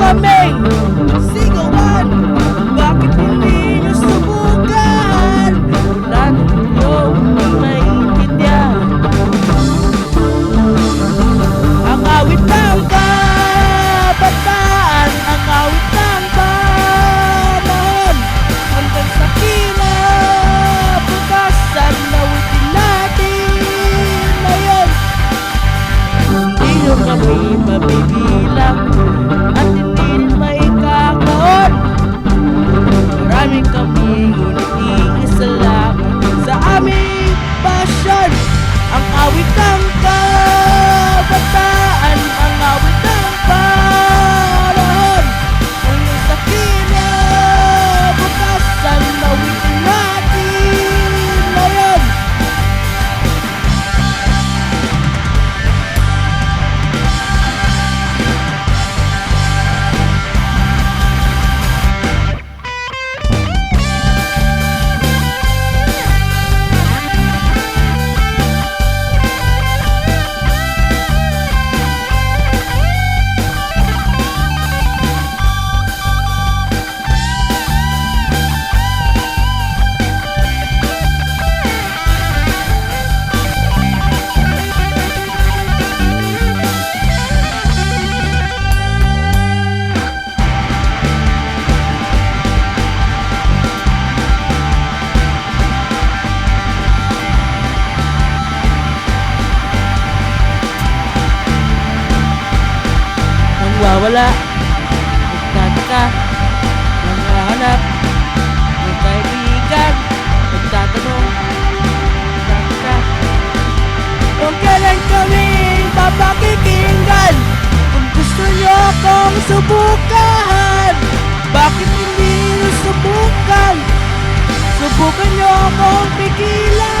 kaming sigawan? Bakit hindi nyo subukan? Wala ninyong maintindihan. Ang awit ng kabataan, ang awit ng panahon, hanggang sa kinabukasan, awitin natin ngayon. Hindi nyo kami mabibilang at hindi rin maikakaon. Maraming kami, ngunit iisa lang sa aming pasyon. Ang awit ng kabataan, ang awit ng panahon, hanggang sa kinabukasan, awitin natin ngayon. Wala, nagtataka, nanghahanap ng kaibigan, nagtatanong, nagtataka kung kailan kami papakikinggan. Kung gusto nyo akong subukan, bakit hindi nyo subukan? Subukan nyo akong pigilan.